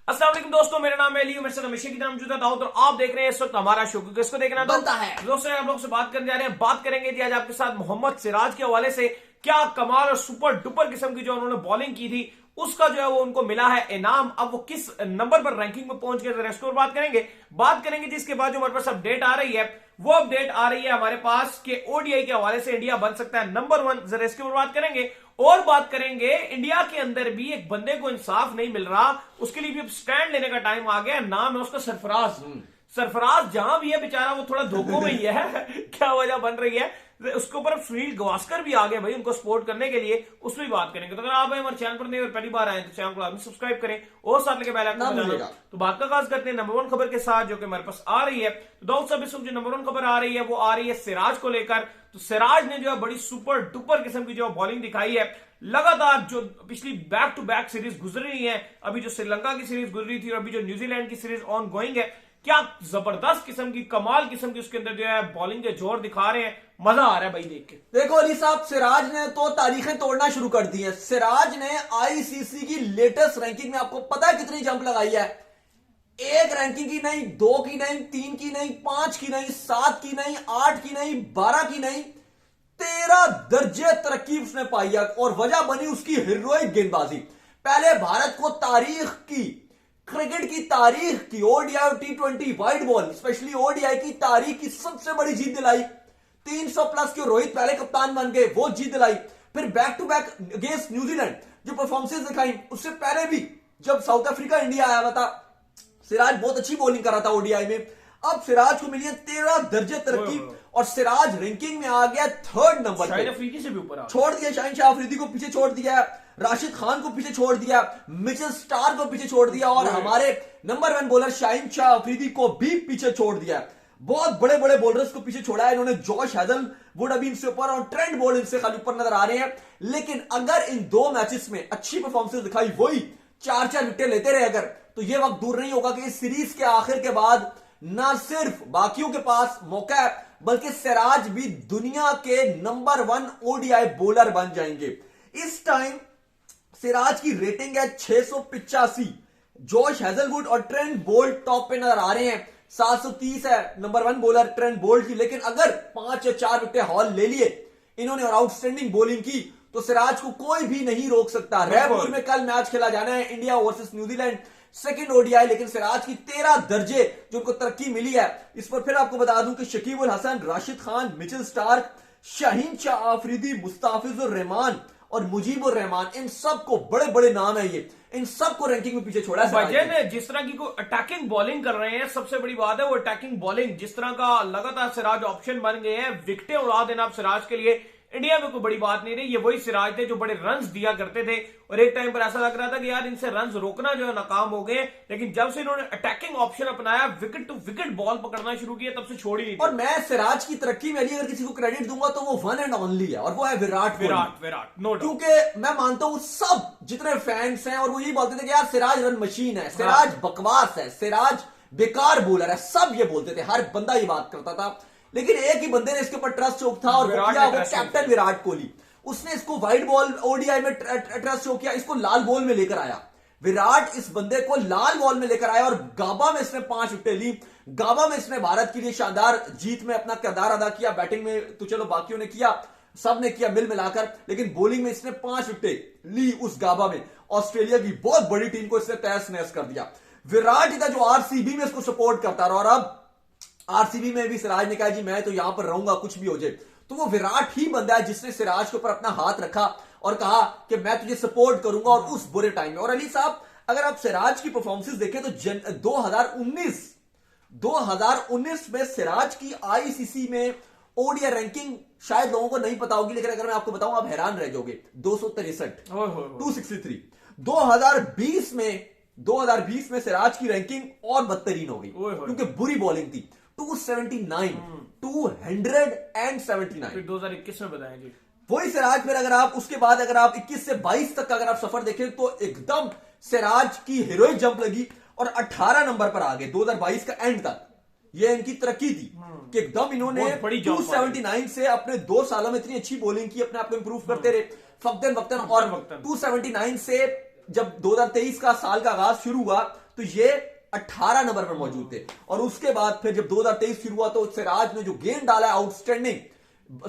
अस्सलाम वालेकुम दोस्तों, मेरा नाम है अली, मेरे साथ हमेशा की तरह मौजूद है दाऊद और आप देख रहे हैं इस वक्त हमारा शो। क्योंकि इसको देखना बनता है। दोस्तों, आप लोग से बात करने जा रहे हैं। बात करेंगे जी आज आपके साथ मोहम्मद सिराज के हवाले से। क्या कमाल और सुपर डुपर किस्म की जो उन्होंने बॉलिंग की थी उसका जो है वो उनको मिला है इनाम। अब वो किस नंबर पर रैंकिंग में पहुंच गए जरा इसको बात करेंगे जिसके बाद जो हमारे पास अपडेट आ रही है वो अपडेट आ रही है हमारे पास कि ओडीआई के हवाले से इंडिया बन सकता है नंबर 1। जरा इसके ऊपर बात करेंगे और बात करेंगे इंडिया के अंदर भी एक बंदे को इंसाफ नहीं मिल रहा, उसके लिए भी अब स्टैंड लेने का टाइम आ गया। नाम है उसका सरफराज। सरफराज जहां भी है बेचारा वो थोड़ा धोखों में ही है क्या वजह बन रही है उसके ऊपर। अब सुनील गावस्कर भी आ गए भाई उनको सपोर्ट करने के लिए, उसमें भी बात करेंगे। तो अगर आप हमारे चैनल पर नहीं और पहली बार आए तो चैनल को आप सब्सक्राइब करें और साथ लेके बेल आइकन बजाना। तो बात का आगाज करते हैं नंबर 1 खबर के साथ जो कि हमारे पास आ रही है। तो दाऊद साहब, इस वक्त जो नंबर 1 खबर आ रही है वो आ रही है सिराज को लेकर। तो सिराज ने जो है बड़ी सुपर डुपर किस्म की जो बॉलिंग दिखाई है। लगातार जो पिछली बैक टू बैक सीरीज गुजर रही है, अभी जो श्रीलंका की सीरीज गुजर रही थी और अभी जो न्यूजीलैंड की सीरीज ऑन गोइंग है, क्या जबरदस्त किस्म की कमाल किस्म की उसके अंदर जो है बॉलिंग के जोर दिखा रहे हैं। मजा आ रहा है भाई देख के। देखो अली साहब, सिराज ने तो तारीखें तोड़ना शुरू कर दी हैं। सिराज ने आईसीसी की लेटेस्ट रैंकिंग में आपको पता है कितनी जंप लगाई है? एक रैंकिंग की नहीं, 2 की नहीं, 3 की नहीं, 5 की नहीं, 7 की नहीं, 8 की नहीं, 12 की नहीं, 13 दर्जे तरक्की उसने पाई है। और वजह बनी उसकी हीरोइक गेंदबाजी। पहले भारत को तारीख की, क्रिकेट की तारीख की, ODI T20 wide ball specially ODI की तारीख की सबसे बड़ी जीत दिलाई। 300 प्लस के रोहित पहले कप्तान बन गए, वो जीत दिलाई। फिर back to back against New Zealand जो परफॉर्मेंसेस दिखाई, उससे पहले भी जब साउथ अफ्रीका इंडिया आया हुआ था सिराज बहुत अच्छी बॉलिंग कर रहा था ओडीआई में। अब सिराज को मिली है 13 दर्जे तरक्की और सिराज रैंकिंग में आ गया 3rd नंबर पे। अफरीदी से भी ऊपर छोड़ दिया, शाहीन शाह अफरीदी को पीछे छोड़ दिया, राशिद खान को पीछे छोड़ दिया, मिचेल स्टार को पीछे छोड़ दिया और हमारे नंबर 1 बॉलर शाहीन शाह अफरीदी को भी पीछे छोड़ दिया। बहुत बड़े बड़े बॉलर्स को पीछे छोड़ा है इन्होंने। जॉश हेजलवुड अभी इनसे ऊपर और ट्रेंट बोल्ट इनसे खाली ऊपर नजर आ रहे हैं। लेकिन अगर इन 2 मैचेस में अच्छी परफॉर्मेंस दिखाई, वही 4-4 विकेट लेते रहे अगर, तो यह वक्त दूर नहीं होगा कि इस सीरीज के आखिर के बाद ना सिर्फ बाकियों के पास मौका है बल्कि सिराज भी दुनिया के नंबर 1 ओडीआई बॉलर बन जाएंगे। इस टाइम सिराज की रेटिंग है 685। जॉश हेजलवुड और ट्रेंट बोल्ट टॉप पे नजर आ रहे हैं। 730 है नंबर 1 बॉलर ट्रेंट बोल्ट की। लेकिन अगर 5 या 4 विकेट हॉल ले लिए इन्होंने और आउटस्टैंडिंग बॉलिंग की तो सिराज को कोई भी नहीं रोक सकता। रायपुर में कल मैच खेला जाना है, India versus New Zealand, second ODI. लेकिन सिराज की 13 दर्जे जो उनको तरक्की मिली है, इस पर फिर आपको बता दूं कि शकीब उल हसन, राशिद खान, मिचेल स्टार्क, शाहीन शाह अफरीदी, मुस्ताफिजुर रहमान और मुजीबुर रहमान, इन सबको बड़े बड़े नाम है ये, इन सबको रैंकिंग में पीछे छोड़ा है। जिस तरह की को अटैकिंग बॉलिंग कर रहे हैं, सबसे बड़ी बात है वो अटैकिंग बॉलिंग। जिस तरह का लगातार सिराज ऑप्शन बन गए हैं, विकेटें उड़ा देना अब सिराज के लिए इंडिया में कोई बड़ी बात नहीं रही। ये वही सिराज थे जो बड़े रन्स दिया करते थे और एक टाइम पर ऐसा लग रहा था कि यार इनसे रन्स रोकना जो है नाकाम हो गए। लेकिन जब से इन्होंने अटैकिंग ऑप्शन अपनाया, विकेट टू विकेट बॉल पकड़ना शुरू किया, तब से छोड़ी नहीं। और मैं सिराज की तरक्की में अगर किसी को क्रेडिट दूंगा तो वो 1 एंड ओनली है और वो है विराट नो। क्योंकि मैं मानता हूं सब जितने फैंस हैं और वो यही बोलते थे कि यार सिराज रन मशीन है, सिराज बकवास है, सिराज बेकार बॉलर है, सब ये बोलते थे, हर बंदा ये बात करता था। लेकिन एक ही बंदे ने इसके ऊपर ट्रस्ट शो था और वो कैप्टन विराट कोहली। उसने इसको व्हाइट बॉल ओडीआई में ट्रस्ट शो किया, इसको लाल बॉल में लेकर आया। विराट इस बंदे को लाल बॉल में लेकर आया और गाबा में इसने 5 विकेट ली। गाबा में इसने भारत के लिए शानदार जीत में अपना किरदार अदा किया। बैटिंग में तो चलो बाकियों ने किया, सब ने किया मिल मिलाकर, लेकिन बॉलिंग में इसने 5 विकेट ली उस गाबा में। ऑस्ट्रेलिया की बहुत बड़ी टीम को इसने तहस नहस कर दिया। विराट ही था जो आरसीबी में इसको सपोर्ट करता रहा और अब आरसीबी में भी सिराज ने कहा जी मैं तो यहां पर रहूंगा कुछ भी हो जाए। तो वो विराट ही बंदा है जिसने सिराज के ऊपर अपना हाथ रखा और कहा कि मैं तुझे सपोर्ट करूंगा और उस बुरे टाइम में। और अली साहब, अगर आप सिराज की परफॉर्मेंसेस देखें तो 2019 में सिराज की आईसीसी में ओडीआई रैंकिंग शायद लोगों को नहीं पता होगी, लेकिन अगर मैं आपको बताऊं आप हैरान रह जाओगे। 263, 263। 2020 में सिराज की रैंकिंग और बदतरीन हो गई क्योंकि बुरी बॉलिंग थी। 279, 279। फिर 2021 में बताएंगे वही सिराज। फिर अगर आप उसके बाद अगर आप 21 से 22 तक का अगर आप सफर देखें तो एकदम सिराज की हीरोइक जंप लगी और 18 नंबर पर आ गए 2022 का एंड तक। ये इनकी तरक्की थी कि एकदम इन्होंने 279 से अपने 2 सालों में इतनी अच्छी बॉलिंग की, अपने आप को इंप्रूव करते रहे वक्तन और 279 से जब 2023 का साल का आगाज शुरू हुआ तो ये 18 नंबर पर मौजूद थे। और उसके बाद फिर जब 2023 शुरू हुआ तो सिराज ने जो गेंद डाला आउटस्टैंडिंग,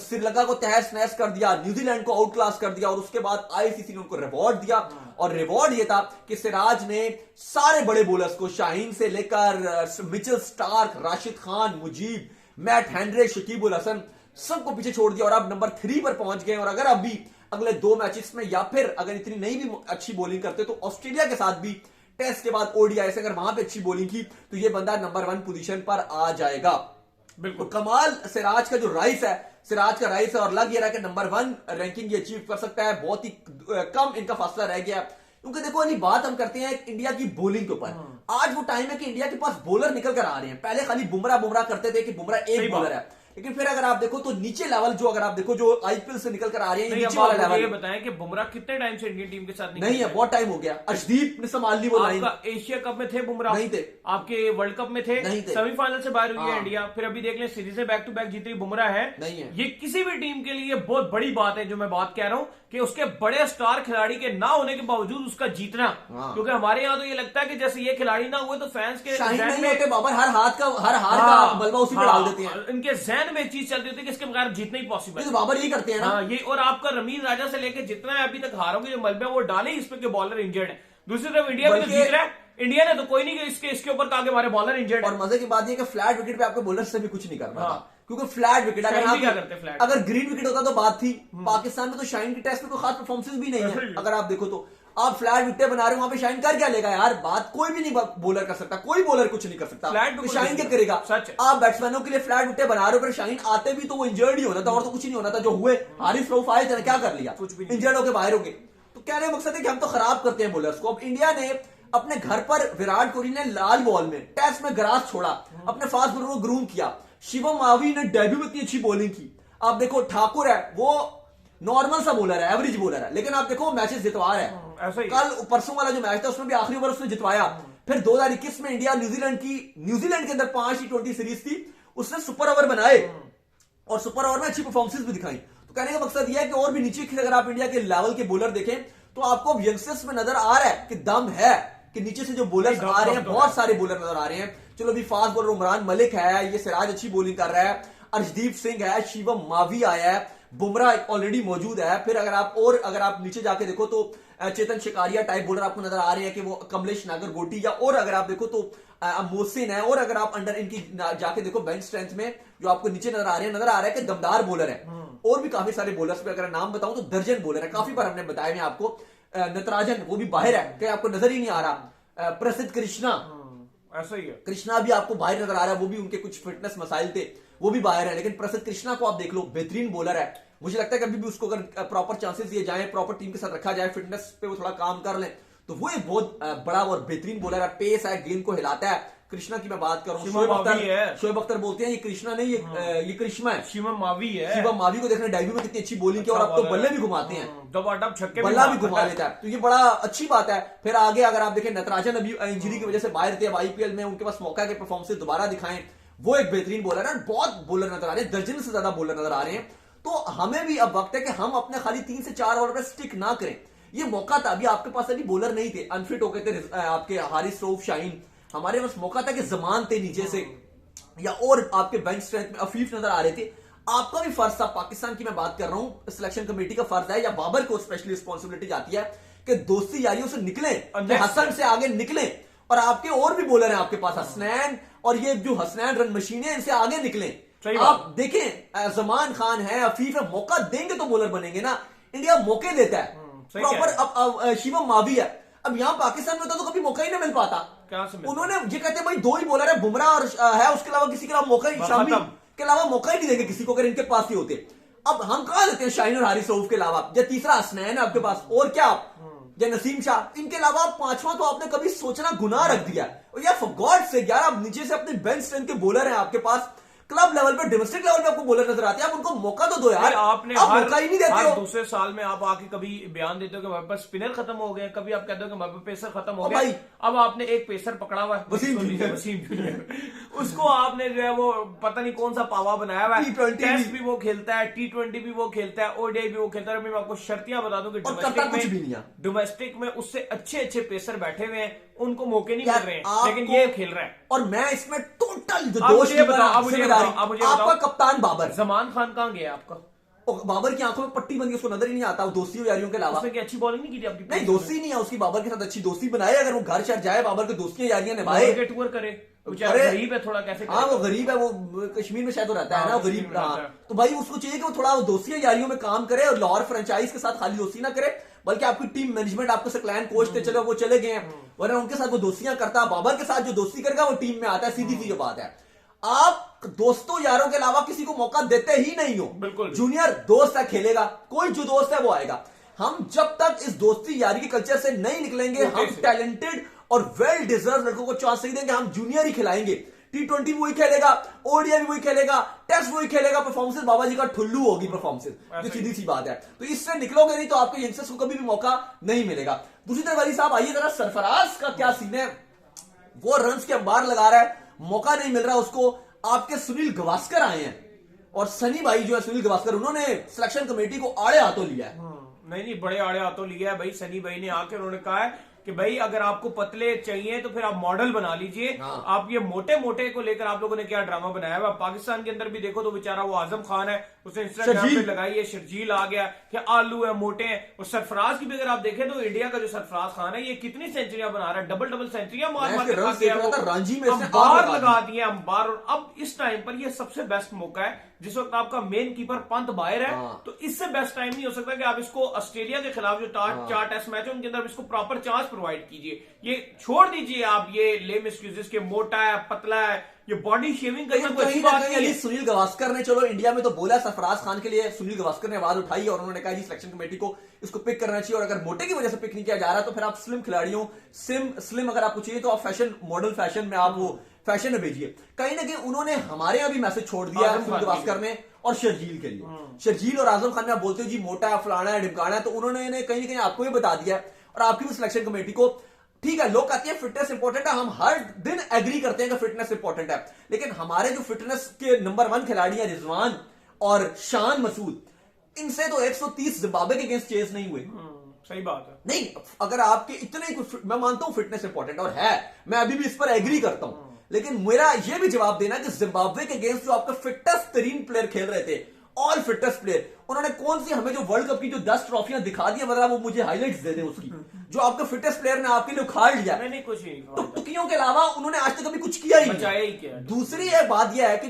श्रीलंका को तहस नहस कर दिया, न्यूजीलैंड को आउट क्लास कर दिया, और उसके बाद आईसीसी ने उनको रिवॉर्ड दिया। और रिवॉर्ड ये था कि सिराज ने सारे बड़े बोलर्स को, शाहीन से लेकर Mitchell Starc, Rashid Khan, Mujeeb, Matt Henry, Shakib ul Hasan, सबको पीछे छोड़ दिया और अब नंबर 3 पर पहुंच गए। और अगर अभी अगले 2 मैचेस में या फिर अगर इतनी नहीं भी अच्छी बॉलिंग करते तो ऑस्ट्रेलिया के साथ भी टेस्ट के बाद ओडीआई से अगर वहां पे अच्छी बॉलिंग की तो ये बंदा नंबर 1 पोजीशन पर आ जाएगा। बिल्कुल तो कमाल सिराज का जो राइस है, सिराज का राइस है, और लग ये रहा है कि नंबर 1 रैंकिंग ये अचीव कर सकता है। बहुत ही कम इनका फासला रह गया, क्योंकि देखो अली बात हम करते हैं इंडिया की बॉलिंग के ऊपर। आज वो टाइम है कि इंडिया के पास बॉलर निकल कर आ रहे हैं। पहले खाली बुमराह करते थे कि बुमराह एक बॉलर है, लेकिन फिर अगर आप देखो तो नीचे लेवल जो, अगर आप देखो जो आईपीएल से निकल कर आ रहे हैं, नीचे वाला लेवल। ये बताएं कि बुमराह कितने टाइम से इंडियन टीम के साथ नहीं है, बहुत टाइम हो गया। अर्शदीप ने संभाल ली वो लाइन। आपका एशिया कप में थे बुमराह? नहीं थे। आपके वर्ल्ड कप में थे? नहीं थे। सेमीफाइनल से बाहर हुई है इंडिया। फिर अभी देख लें सीरीज में बैक टू बैक जीती बुमराह है। नहीं है। ये किसी भी टीम के लिए बहुत बड़ी बात है, जो मैं बात कह रहा हूं कि उसके बड़े स्टार खिलाड़ी के ना होने के बावजूद उसका जीतना। क्योंकि हमारे यहाँ तो ये लगता है कि जैसे ये खिलाड़ी ना हुए तो फैंस के जहन में बाबर हर हार का मलबा उसी पे डाल देते हैं। इनके जहन में एक चीज चलती होती है कि इसके बगैर जीतना ही पॉसिबल है। तो बाबर ये करते हैं ना। ये और आपका रमीज राजा से लेकर जितना है अभी तक हारों के जो मलबे वो डाले इस पे के बॉलर इंजर्ड है। दूसरी तरफ इंडिया में तो जीत रहा है, इंडिया ने तो कोई नहीं इसके ऊपर कहा कि हमारे बॉलर इंजर्ड है। और मजे की बात यह कि फ्लैट विकेट पे आपके बॉलर से भी कुछ नहीं करना था, क्योंकि फ्लैट विकेट अगर ग्रीन विकेट होता तो बात थी। पाकिस्तान में तो शाइन की टेस्ट में कोई खास परफॉर्मेंस भी नहीं है। अगर आप देखो तो आप फ्लैट विकेट बना रहे हो, वहां पे शाइन कर क्या लेगा यार? बात कोई भी नहीं बॉलर कर सकता, कोई बॉलर कुछ नहीं कर सकता। तो शाइन क्या करेगा? आप बैट्समैनों के लिए फ्लैट विकेट बना रहे हो, शाइन आते भी तो वो इंजर्ड ही होना था और तो कुछ नहीं होना था। जो हुए हारिस रऊफ आए थे, क्या कर लिया? कुछ भी इंजर्ड होकर बाहर हो गए। तो कहने का मकसद है कि हम तो खराब करते हैं बॉलर्स को। अब इंडिया ने अपने घर पर विराट कोहली ने लाल बॉल में टेस्ट में ग्रास छोड़ा, अपने फास्ट बॉलर को ग्रूम किया। शिवम मावी ने डेब्यू में इतनी अच्छी बॉलिंग की। आप देखो ठाकुर है, वो नॉर्मल सा बॉलर है, एवरेज बॉलर है, लेकिन आप देखो मैचेस जितवा रहा है। कल परसों वाला जो मैच था उसमें भी आखिरी ओवर उसने जितवाया। फिर 2021 में इंडिया न्यूजीलैंड के अंदर 5 T20 सीरीज थी, उसने सुपर ओवर बनाए और सुपर ओवर में अच्छी परफॉर्मेंस भी दिखाई। तो कहने का मकसद यह है कि और भी नीचे अगर आप इंडिया के लेवल के बॉलर देखें तो आपको यंगस्टर्स में नजर आ रहा है कि दम है, कि नीचे से जो बॉलर्स आ रहे हैं बहुत सारे बॉलर नजर आ रहे हैं। चलो अभी फास्ट बॉलर उमरान मलिक है, ये सिराज अच्छी बॉलिंग कर रहा है, अर्शदीप सिंह है, शिवम मावी आया है, बुमराह ऑलरेडी मौजूद है। फिर अगर आप नीचे जाके देखो तो चेतन शिकारिया टाइप बॉलर आपको नजर आ रहे हैं कि वो कमलेश नागरगोटी, या और अगर आप देखो तो मोहसिन है, और अगर आप अंडर इनकी जाके देखो बेंच स्ट्रेंथ में जो आपको नीचे नजर आ रहा है कि दमदार बॉलर है। और भी काफी सारे बॉलर्स पे अगर नाम बताऊं तो दर्जन बॉलर है, काफी बार हमने बताया मैं आपको। नटराजन वो भी बाहर है, क्या आपको नजर ही नहीं आ रहा। प्रसिद्ध कृष्णा, ऐसा ही है, कृष्णा भी आपको बाहर नजर आ रहा है, वो भी उनके कुछ फिटनेस मसाइल थे, वो भी बाहर है। लेकिन प्रसिद्ध कृष्णा को आप देख लो, बेहतरीन बॉलर है। मुझे लगता है कभी भी उसको अगर प्रॉपर चांसेस दिए जाए, प्रॉपर टीम के साथ रखा जाए, फिटनेस पे वो थोड़ा काम कर ले तो वो एक बहुत बड़ा और बेहतरीन बॉलर है। पेस है, गेंद को हिलाता है। कृष्णा की मैं बात कर रहा हूँ, शोएब अख्तर बोलते हैं ये कृष्णा नहीं, ये कृष्णा है, शिवम मावी है। शिवम मावी को देखना डेब्यू में कितनी अच्छी बॉलिंग की, और अब तो बल्ले भी घुमाते हैं, बल्ला भी घुमा लेता है, तो ये बड़ा अच्छी बात है। फिर आगे अगर आप देखें नटराजन अभी इंजरी की वजह से बाहर थे, अब आईपीएल में उनके पास मौका है कि परफॉर्मेंस दोबारा दिखाएं। वो एक बेहतरीन बॉलर है, बहुत बॉलर नजर आ रहे हैं, दर्जन से ज्यादा बॉलर नजर आ रहे हैं। तो हमें भी अब वक्त है कि हम अपने खाली 3 से 4 ओवर पर स्टिक ना करें। ये मौका था, अभी आपके पास अभी बॉलर नहीं थे, अनफिट हो गए थे आपके हारिस रऊफ, शाहीन, हमारे पास मौका था कि जमान थे नीचे से, या और आपके बेंच स्ट्रेंथ में अफीफ नजर आ रहे थे। आपका भी फर्ज था, पाकिस्तान की मैं बात कर रहा हूं, सिलेक्शन कमेटी का फर्ज है, या बाबर को स्पेशली रिस्पॉन्सिबिलिटी जाती है कि दोस्ती यारियों से निकले, हसन से आगे निकले, और आपके और भी बॉलर हैं आपके पास, हसनैन और ये जो हसनैन रन मशीन है, इनसे आगे निकले। आप देखें जमान खान है, अफीफ है, मौका देंगे तो बॉलर बनेंगे ना। इंडिया मौके देता है प्रॉपर। अब शिवम मावी है, अब यहां पाकिस्तान में होता तो कभी मौका ही नहीं मिल पाता। उन्होंने ये कहते हैं भाई 2 ही बॉलर है, बुमराह और है, उसके अलावा किसी के अलावा मौका ही, शामी के अलावा मौका ही नहीं देंगे किसी को, अगर इनके पास ही होते। अब हम कहा देते हैं शाहीन और हारिस रऊफ के अलावा, या तीसरा हसनैन है आपके पास, और क्या या नसीम शाह, इनके अलावा 5वां तो आपने कभी सोचना गुनाह रख दिया। और यार फॉर गॉड से यार, आप नीचे से अपने बेंच स्ट्रेंथ के बॉलर हैं आपके पास, क्लब लेवल पे, डोमेस्टिक लेवल पे आपको बॉलर नजर आते हैं, आप उनको मौका तो दो यार। आपने आप मौका ही नहीं देते हो। दूसरे साल में आप आके कभी बयान देते हो कि हमारे पास स्पिनर खत्म हो गए, कभी आप कहते हो कि हमारे पास पेसर खत्म हो गए। अब आपने एक पेसर पकड़ा हुआ है, वसीम जूनियर। उसको आपने जो है वो पता नहीं कौन सा पावा बनाया हुआ है। T20 टेस्ट भी वो खेलता है, T20 भी वो खेलता है, ओडीआई भी वो खेलता है। मैं आपको शर्तियां बता दूं कि डोमेस्टिक में उससे अच्छे अच्छे पेसर बैठे हुए हैं, उनको मौके नहीं मिल रहे हैं, लेकिन ये खेल रहा है। और मैं इसमें टोटल दोष आपका कप्तान बाबर जमान खान कहाँ गया आपका? बाबर की आंखों में पट्टी बन गई, उसको नजर ही नहीं आता दोस्ती यारियों के अलावा। उसने अच्छी बॉलिंग नहीं की थी आपकी? नहीं, दोस्ती नहीं है उसकी बाबर के साथ, अच्छी दोस्ती बनाए। अगर वो घर शहर जाए, बाबर की दोस्तियां यारियां निभाए, टूर करे। गरीब है थोड़ा, कैसे? हाँ, वो गरीब है, वो कश्मीर में शायद रहता है ना, गरीब। तो भाई उसको चाहिए कि वो थोड़ा दोस्तियां यारियों में काम करे और लाहौर फ्रेंचाइज के साथ खाली दोस्ती ना करे, बल्कि आपकी टीम मैनेजमेंट आपको से क्लाइंट कोच थे, चलो वो चले गए हैं, वरना उनके साथ वो दोस्तियां करता। बाबर के साथ जो दोस्ती करेगा वो टीम में आता है, सीधी सी बात है। आप दोस्तों यारों के अलावा किसी को मौका देते ही नहीं हो। बिल्कुल। जूनियर दोस्त है, खेलेगा, कोई जो दोस्त है वो आएगा। हम जब तक इस दोस्ती यारी के कल्चर से नहीं निकलेंगे, हम टैलेंटेड और वेल डिजर्व लड़कों को चांस नहीं देंगे। हम जूनियर ही खिलाएंगे, T20 भी वही खेलेगा, ओडीआई भी वही खेलेगा, टेस्ट वही खेलेगा। परफॉर्मेंस बाबा जी का ठुल्लू होगी परफॉर्मेंस, जो सीधी सी बात है। तो इससे निकलोगे नहीं तो आपके यंगस्टर्स को कभी भी मौका नहीं मिलेगा। दूसरी तरफ वाली साहब आइए जरा, सरफराज का क्या सीन है? वो रन्स के अंबार लगा रहा है, मौका नहीं मिल रहा उसको। आपके सुनील गावस्कर आए हैं और सनी भाई जो है सुनील गावस्कर, उन्होंने सिलेक्शन कमेटी को आड़े हाथों लिया है। नहीं, बड़े आड़े हाथों लिया है भाई। सनी भाई ने आके उन्होंने कहा है कि भाई अगर आपको पतले चाहिए तो फिर आप मॉडल बना लीजिए। हाँ। आप ये मोटे मोटे को लेकर आप लोगों ने क्या ड्रामा बनाया हुआ। पाकिस्तान के अंदर भी देखो तो बेचारा वो आजम खान है, उसने इंस्टाग्राम पे लगाई है, शर्जील आ गया कि आलू है, मोटे हैं। और सरफराज की भी अगर आप देखें तो इंडिया का जो सरफराज खान है, ये कितनी सेंचुरियां बना रहा है, डबल सेंचुरियां मार मार के रांची में अंबार लगा दिए, अंबार। और अब इस टाइम पर ये सबसे बेस्ट मौका है जिस वक्त आपका मेन कीपर पंत बाहर है। तो इससे बेस्ट टाइम नहीं हो सकता कि आप इसको ऑस्ट्रेलिया के खिलाफ जो 4 टेस्ट मैच है उनके अंदर इसको प्रॉपर चांस प्रोवाइड कीजिए। ये छोड़ दीजिए आप ये लेम एक्सक्यूजेस के मोटा है, पतला है, ये बॉडी शेविंग करना कोई अच्छी बात नहीं है। सुनील गावस्कर ने चलो इंडिया में तो बोला सरफराज खान के लिए, सुनील गावस्कर ने आवाज उठाई और उन्होंने कहा जी सिलेक्शन कमेटी को इसको पिक करना चाहिए, और अगर मोटे की वजह से पिक नहीं किया जा रहा तो फिर आप स्लिम खिलाड़ियों, स्लिम अगर आपको चाहिए तो आप फैशन मॉडल फैशन में आप वो फैशन में भेजिए। कहीं ना कहीं उन्होंने हमारे यहां भी मैसेज छोड़ दिया सुनील गावस्कर ने और शर्जील के लिए। शर्जील और आजम खान ने आप बोलते हो जी मोटा है, फलाना है, ढिमकाना है, तो उन्होंने कहीं ना कहीं आपको भी बता दिया और आपकी भी सिलेक्शन कमेटी को। ठीक है, लोग कहते हैं फिटनेस इंपॉर्टेंट है, हम हर दिन एग्री करते हैं कि फिटनेस इंपॉर्टेंट है, लेकिन हमारे जो फिटनेस के नंबर 1 खिलाड़ी हैं रिजवान और शान मसूद, इनसे तो 130 जिम्बाब्वे के अगेंस्ट चेस नहीं हुए। सही बात है। नहीं, अगर आपके इतने, मैं मानता हूं फिटनेस इंपॉर्टेंट और है, मैं अभी भी इस पर एग्री करता हूं, लेकिन मेरा यह भी जवाब देना कि जिम्बाब्वे के अगेंस्ट जो आपका फिटेस्ट तरीन प्लेयर खेल रहे थे, ऑल फिटेस्ट प्लेयर, उन्होंने कौन सी हमें जो वर्ल्ड कप की जो 10 ट्रॉफियां दिखा दी, मतलब वो मुझे हाईलाइट्स दे दे उसकी, जो आपका फिटेस्ट प्लेयर ने आपके लिए उखाड़ लिया। नहीं, कुछ नहीं, टुकटुकियों के अलावा उन्होंने आज तक कभी कुछ किया ही नहीं। दूसरी एक बात यह है कि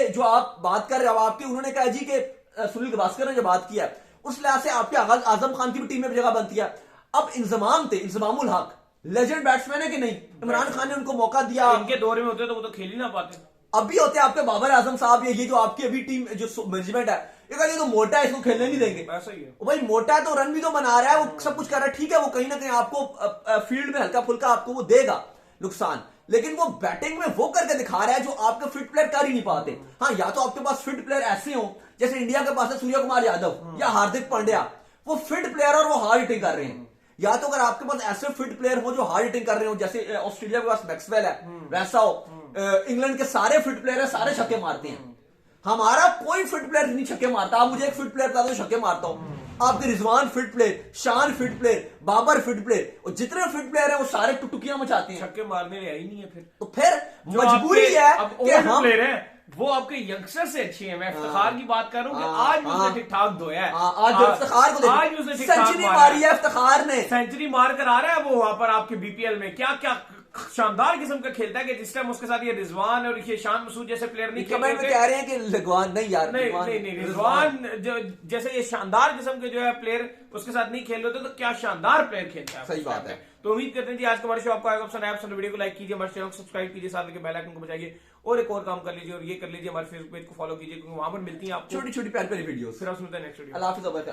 जो आप बात कर रहे हो, आपके उन्होंने कहा जी कि सुनील गावस्कर ने जो बात किया उस लिहाज से आपके आजम खान की भी टीम में जगह बनती है। अब इंजमाम थे, इंजमामुल हक लेजेंड बैट्समैन है कि नहीं, इमरान खान ने उनको मौका दिया। इनके दौर में होते तो वो तो खेल ही ना पाते। अभी होते आपके बाबर आजम साहब, ये जो आपकी अभी टीम जो मैनेजमेंट है, ये तो मोटा है, इसको खेलने नहीं देंगे। ऐसा ही है भाई, मोटा है तो रन भी तो बना रहा है, वो सब कुछ कर रहा है, ठीक है, वो कहीं ना कहीं आपको फील्ड में हल्का फुल्का आपको वो देगा नुकसान, लेकिन वो बैटिंग में वो करके दिखा रहा है जो आपके फिट प्लेयर कर ही नहीं पाते। हाँ, या तो आपके पास फिट प्लेयर ऐसे हो जैसे इंडिया के पास है सूर्य कुमार यादव या हार्दिक पांड्या, वो फिट प्लेयर और वो हार्ड हिटिंग कर रहे हैं। या तो अगर आपके पास ऐसे फिट प्लेयर हो जो हार्ड हिटिंग कर रहे हो, जैसे ऑस्ट्रेलिया के पास मैक्सवेल है, वैसा हो। इंग्लैंड के सारे फिट प्लेयर है, सारे छक्के मारते हैं। हमारा कोई फिट प्लेयर नहीं छक्के मारता। आप मुझे एक फिट प्लेयर बता दो, छक्के मारता हूं। आपके Rizwan fit player, Shan fit player, Babar fit player, और जितने फिट प्लेयर हैं वो सारे टुकटुकियां मचाते हैं। छक्के मारने में ही नहीं है फिर तो फिर मजबूरी है कि हम प्लेयर हैं वो आपके यंगस्टर से अच्छी है। मैं इफ्तिखार की बात कर रहा हूं कि आज भी उसने ठीक ठाक धोया है। आज इफ्तिखार को आज उसने सेंचुरी मारी है, इफ्तिखार ने सेंचुरी मार कर आ रहा है वो वहां पर आपके बीपीएल में। क्या क्या शानदार किस्म का खेलता है कि जिस टाइम उसके साथ ये रिजवान और ये शान मसूद जैसे प्लेयर नहीं खेल रहे थे। कह रहे हैं कि लगवान नहीं यार, नहीं रिजवान जैसे ये शानदार किस्म के जो है प्लेयर उसके साथ नहीं खेल रहे थे, तो क्या शानदार प्लेयर खेलता है। सही बात है। तो उम्मीद करते हैं जी आज का हमारे शो आपको आएगा पसंद आया। वीडियो को लाइक कीजिए, हमारे चैनल को सब्सक्राइब कीजिए, साथ में बेल आइकन को बजाइए और एक और काम कर लीजिए और ये कर लीजिए हमारे फेसबुक पेज को फॉलो कीजिए, क्योंकि वहां पर मिलती है आपको छोटी छोटी प्यारी प्यारी वीडियो। फिर आप सुनते हैं नेक्स्ट वीडियो। अल्लाह हाफिज़।